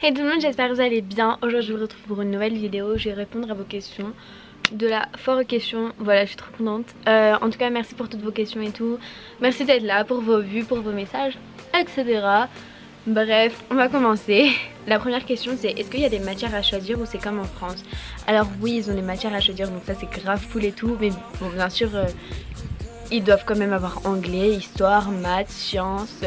Hey tout le monde, j'espère que vous allez bien. Aujourd'hui je vous retrouve pour une nouvelle vidéo. Je vais répondre à vos questions. De la foire questions, voilà, je suis trop contente. En tout cas merci pour toutes vos questions et tout. Merci d'être là, pour vos vues, pour vos messages, etc. Bref, on va commencer. La première question c'est: est-ce qu'il y a des matières à choisir ou c'est comme en France? Alors oui, ils ont des matières à choisir, donc ça c'est grave cool et tout. Mais bon, bien sûr ils doivent quand même avoir anglais, histoire, maths, sciences,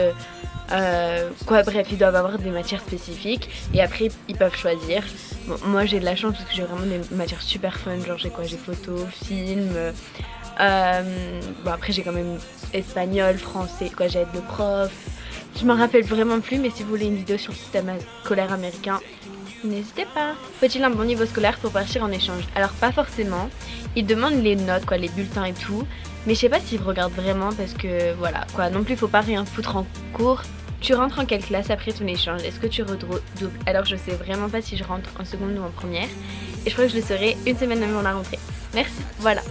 bref, ils doivent avoir des matières spécifiques et après ils peuvent choisir. Bon, moi j'ai de la chance parce que j'ai vraiment des matières super fun, genre j'ai photo, film, bon après j'ai quand même espagnol, français, j'aide le prof, je m'en rappelle vraiment plus, mais si vous voulez une vidéo sur le système scolaire américain, n'hésitez pas. Faut-il un bon niveau scolaire pour partir en échange? Alors pas forcément, ils demandent les notes, les bulletins et tout, mais je sais pas s'ils regardent vraiment parce que voilà non plus faut pas rien foutre en cours. Tu rentres en quelle classe après ton échange? Est-ce que tu redoubles? Alors je sais vraiment pas si je rentre en seconde ou en première, et je crois que je le saurai une semaine avant la rentrée. Merci. Voilà.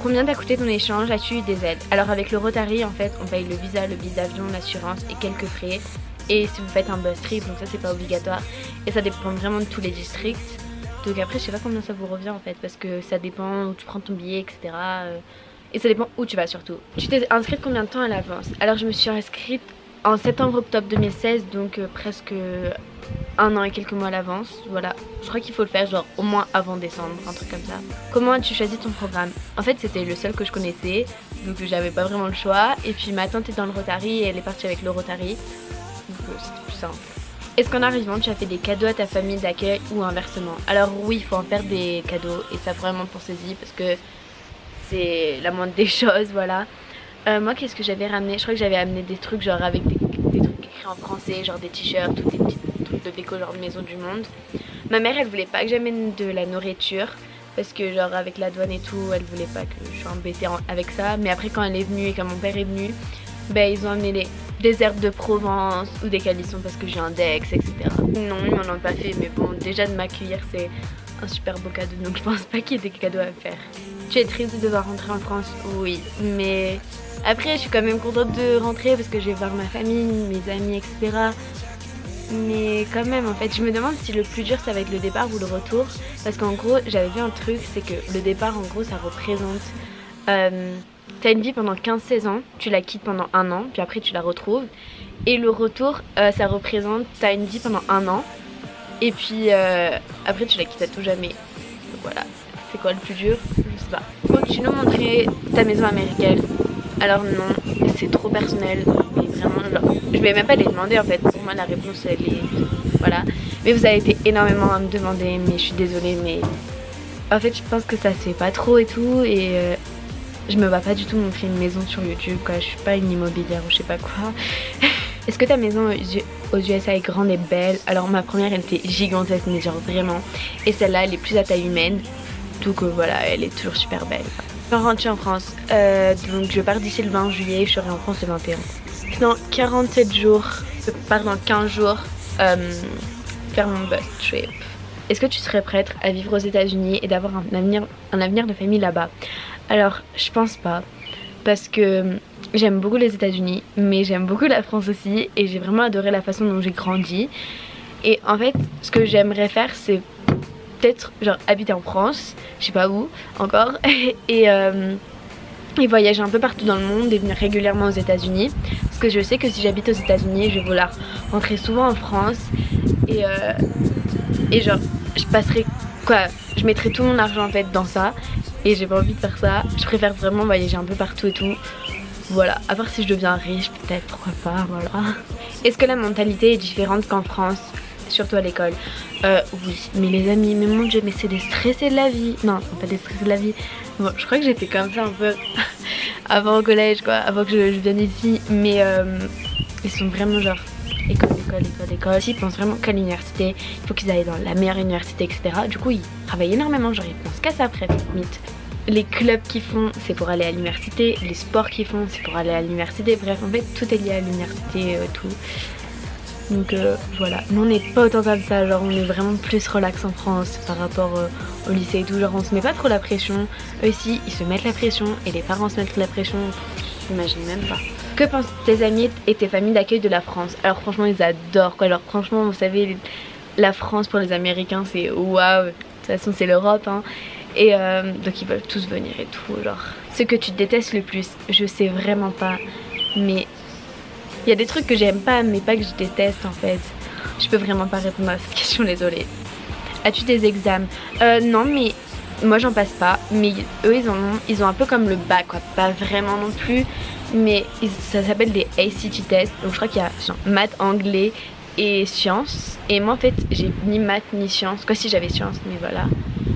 Combien t'a coûté ton échange? As-tu eu des aides? Alors avec le Rotary en fait on paye le visa, le billet d'avion, l'assurance et quelques frais. Et si vous faites un bus trip, donc ça c'est pas obligatoire, et ça dépend vraiment de tous les districts. Donc après je sais pas combien ça vous revient en fait, parce que ça dépend où tu prends ton billet, etc. Et ça dépend où tu vas surtout. Tu t'es inscrite combien de temps à l'avance? Alors je me suis inscrite en septembre-octobre 2016, donc presque un an et quelques mois à l'avance. Voilà, je crois qu'il faut le faire genre au moins avant décembre, un truc comme ça. Comment as-tu choisi ton programme? En fait c'était le seul que je connaissais, donc j'avais pas vraiment le choix. Et puis ma tante est dans le Rotary et elle est partie avec le Rotary, donc c'était plus simple. Est-ce qu'en arrivant tu as fait des cadeaux à ta famille d'accueil ou inversement? Alors oui, il faut en faire des cadeaux, et ça vraiment pensez-y parce que c'est la moindre des choses, voilà. Moi qu'est-ce que j'avais ramené? Je crois que j'avais amené des trucs genre avec des trucs écrits en français, genre des t-shirts ou des petits trucs de déco genre de maison du monde. Ma mère elle voulait pas que j'amène de la nourriture parce que genre avec la douane et tout elle voulait pas que je sois embêtée avec ça. Mais après quand elle est venue et quand mon père est venu, ils ont amené des herbes de Provence ou des calissons parce que j'ai un Dex, etc. Non, ils m'en ont pas fait, mais bon, déjà de m'accueillir c'est un super beau cadeau, donc je pense pas qu'il y ait des cadeaux à faire. Tu es triste de devoir rentrer en France? Oui, mais après je suis quand même contente de rentrer parce que je vais voir ma famille, mes amis, etc. Mais quand même en fait je me demande si le plus dur ça va être le départ ou le retour, parce qu'en gros j'avais vu un truc, c'est que le départ en gros ça représente t'as une vie pendant 15-16 ans, tu la quittes pendant un an, puis après tu la retrouves. Et le retour ça représente t'as une vie pendant un an, et puis après tu la quittes à tout jamais. Donc voilà, c'est quoi le plus dur? Je sais pas. Continue à montrer ta maison américaine. Alors non, c'est trop personnel, mais vraiment genre, je vais même pas les demander en fait. Pour moi la réponse elle est voilà. Mais vous avez été énormément à me demander, mais je suis désolée, mais en fait je pense que ça se fait pas trop et tout, et je me vois pas du tout montrer une maison sur YouTube je suis pas une immobilière ou je sais pas quoi. Est-ce que ta maison aux USA est grande et belle? Alors ma première elle était gigantesque, mais genre vraiment, et celle-là elle est plus à taille humaine, donc voilà, elle est toujours super belle. Quand rentres-tu en France? Donc je pars d'ici le 20 juillet et je serai en France le 21. Dans 47 jours, pardon 15 jours, faire mon bus trip. Est-ce que tu serais prête à vivre aux États-Unis et d'avoir un avenir de famille là-bas? Alors je pense pas, parce que j'aime beaucoup les États-Unis, mais j'aime beaucoup la France aussi, et j'ai vraiment adoré la façon dont j'ai grandi. Et en fait ce que j'aimerais faire c'est peut-être genre habiter en France, je sais pas où encore, et voyager un peu partout dans le monde et venir régulièrement aux États-Unis, parce que je sais que si j'habite aux États-Unis je vais vouloir rentrer souvent en France, et genre je passerai je mettrai tout mon argent en fait dans ça, et j'ai pas envie de faire ça. Je préfère vraiment voyager un peu partout et tout. Voilà, à part si je deviens riche peut-être, pourquoi pas, voilà. Est-ce que la mentalité est différente qu'en France, surtout à l'école? Oui, mais les amis, mais mon dieu, mais c'est des stressés de la vie. Non, c'est pas des stressés de la vie. Bon, je crois que j'étais comme ça un peu avant au collège avant que je vienne ici, mais ils sont vraiment genre école. Ils pensent vraiment qu'à l'université, il faut qu'ils aillent dans la meilleure université, etc. Du coup ils travaillent énormément, genre ils pensent qu'à ça après, limite. Les clubs qu'ils font c'est pour aller à l'université, les sports qu'ils font c'est pour aller à l'université, bref en fait tout est lié à l'université, tout. Donc voilà, nous on n'est pas autant comme ça, genre on est vraiment plus relax en France par rapport au lycée et tout, genre on se met pas trop la pression. Eux ici ils se mettent la pression et les parents se mettent la pression, j'imagine même pas. Que pensent tes amis et tes familles d'accueil de la France? Alors franchement ils adorent quoi, alors franchement vous savez la France pour les Américains c'est waouh, de toute façon c'est l'Europe hein. Et donc ils veulent tous venir et tout genre. Ce que tu détestes le plus, je sais vraiment pas, mais il y a des trucs que j'aime pas mais pas que je déteste en fait. Je peux vraiment pas répondre à cette question, désolée. As-tu des examens? Non mais moi j'en passe pas, mais eux ils ont un peu comme le bac quoi, pas vraiment non plus, mais ça s'appelle des ACT tests, donc je crois qu'il y a maths, anglais et sciences, et moi en fait j'ai ni maths ni sciences, quoi si j'avais sciences mais voilà,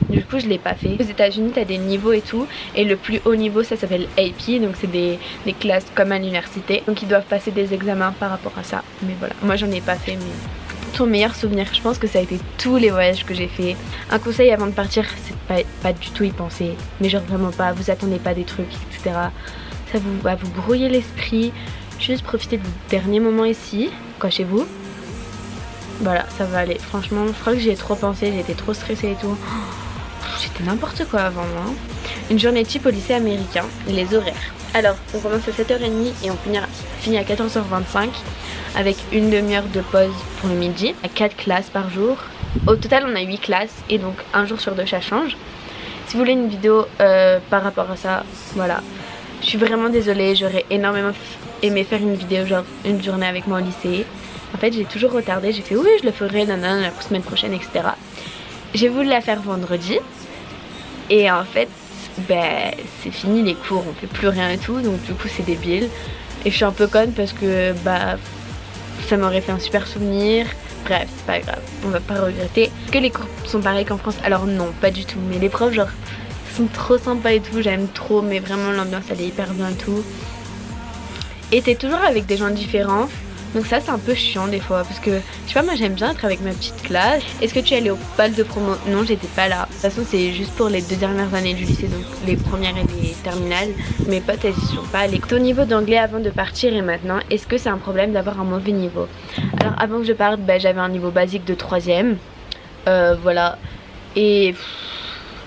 du coup je l'ai pas fait. Aux États-Unis t'as des niveaux et tout, et le plus haut niveau ça s'appelle AP, donc c'est des classes comme à l'université, donc ils doivent passer des examens par rapport à ça, mais voilà, moi j'en ai pas fait. Mais ton meilleur souvenir? Je pense que ça a été tous les voyages que j'ai fait. Un conseil avant de partir, c'est pas du tout y penser, mais genre vraiment pas, vous attendez pas des trucs etc, ça va vous brouiller l'esprit. Juste profitez du dernier moment ici, quoi, chez vous. Voilà, ça va aller. Franchement, je crois que j'y ai trop pensé, j'ai été trop stressée et tout. C'était n'importe quoi avant moi. Une journée type au lycée américain, les horaires. Alors, on commence à 7h30 et on finit à 14h25 avec une demi-heure de pause pour le midi, à 4 classes par jour. Au total, on a 8 classes et donc un jour sur deux, ça change. Si vous voulez une vidéo par rapport à ça, voilà. Je suis vraiment désolée, j'aurais énormément aimé faire une vidéo genre une journée avec moi au lycée. En fait, j'ai toujours retardé, j'ai fait oui, je le ferai, nanana, la semaine prochaine, etc. J'ai voulu la faire vendredi. Et en fait, ben, c'est fini les cours, on fait plus rien et tout, donc du coup c'est débile. Et je suis un peu conne parce que bah ça m'aurait fait un super souvenir. Bref, c'est pas grave, on va pas regretter. Est-ce que les cours sont pareils qu'en France? Alors non, pas du tout, mais les profs genre sont trop sympas et tout, j'aime trop, mais vraiment l'ambiance elle est hyper bien et tout. Et t'es toujours avec des gens différents. Donc ça c'est un peu chiant des fois parce que je sais pas, moi j'aime bien être avec ma petite classe. Est-ce que tu es allée au bal de promo? Non, j'étais pas là. De toute façon c'est juste pour les 2 dernières années du lycée, donc les premières et les terminales. Mes potes elles y sont pas allées. Ton niveau d'anglais avant de partir et maintenant, est-ce que c'est un problème d'avoir un mauvais niveau? Alors avant que je parte, bah, j'avais un niveau basique de 3ème. Voilà. Et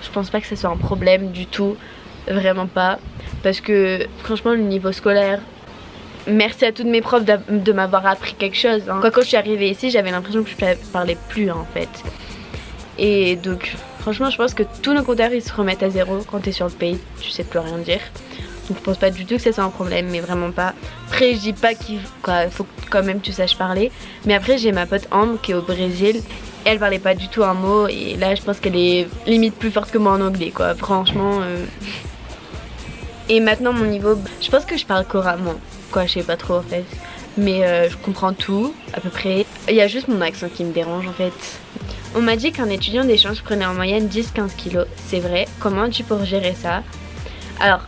je pense pas que ce soit un problème du tout. Vraiment pas. Parce que franchement le niveau scolaire, merci à toutes mes profs de m'avoir appris quelque chose hein. Quand je suis arrivée ici j'avais l'impression que je parlais plus en fait. Et donc franchement je pense que tous nos compteurs ils se remettent à zéro quand t'es sur le pays, tu sais plus rien dire. Donc je pense pas du tout que ça soit un problème, mais vraiment pas. Après je dis pas qu'il faut quand même que tu saches parler. Mais après j'ai ma pote Ambre qui est au Brésil, elle parlait pas du tout un mot. Et là je pense qu'elle est limite plus forte que moi en anglais quoi, franchement Et maintenant mon niveau, je pense que je parle couramment quoi, je sais pas trop en fait, mais je comprends tout à peu près. Il y a juste mon accent qui me dérange en fait. On m'a dit qu'un étudiant d'échange prenait en moyenne 10-15 kilos, c'est vrai? Comment tu peux gérer ça? Alors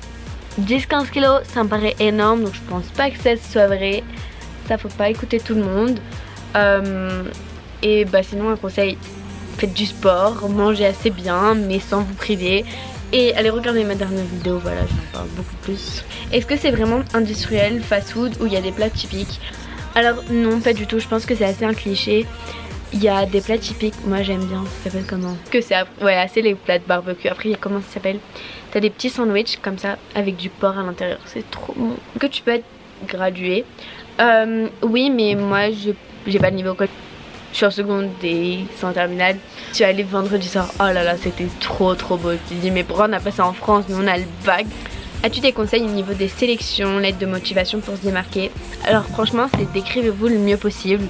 10-15 kilos ça me paraît énorme, donc je pense pas que ça soit vrai. Ça faut pas écouter tout le monde. Et bah sinon un conseil, faites du sport, mangez assez bien mais sans vous priver. Et allez regarder ma dernière vidéo, voilà, j'en parle beaucoup plus. Est-ce que c'est vraiment industriel, fast food, où il y a des plats typiques? Alors non, pas du tout, je pense que c'est assez un cliché. Il y a des plats typiques, moi j'aime bien, ça s'appelle comment? Que c'est ouais, assez les plats de barbecue. Après il y a comment ça s'appelle? T'as des petits sandwichs comme ça, avec du porc à l'intérieur, c'est trop bon. Que tu peux être gradué? Oui, mais moi j'ai pas le niveau quoi. Je suis en seconde et c'est en terminale. Je suis allée vendredi soir, oh là là c'était trop beau. Je me suis dit mais pourquoi on n'a pas ça en France, mais on a le bac. As-tu des conseils au niveau des sélections, l'aide de motivation pour se démarquer? Alors franchement c'est décrivez-vous le mieux possible.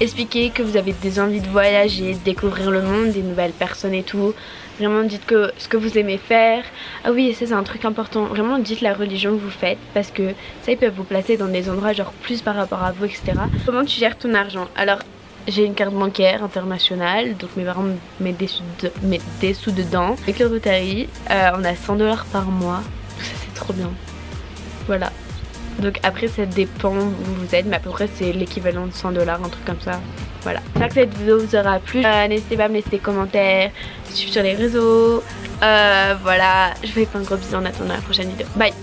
Expliquez que vous avez des envies de voyager, de découvrir le monde, des nouvelles personnes et tout. Vraiment dites que ce que vous aimez faire. Ah oui, ça c'est un truc important. Vraiment dites la religion que vous faites, parce que ça ils peuvent vous placer dans des endroits genre plus par rapport à vous, etc. Comment tu gères ton argent? Alors j'ai une carte bancaire internationale, donc mes parents mettent des sous dedans. Avec le Rotary, on a 100 $ par mois. Ça c'est trop bien. Voilà. Donc après ça dépend où vous êtes, mais à peu près c'est l'équivalent de 100 $, un truc comme ça. Voilà. J'espère que cette vidéo vous aura plu. N'hésitez pas à me laisser des commentaires, me suivre sur les réseaux. Voilà, je vous fais plein de gros bisous en attendant la prochaine vidéo. Bye.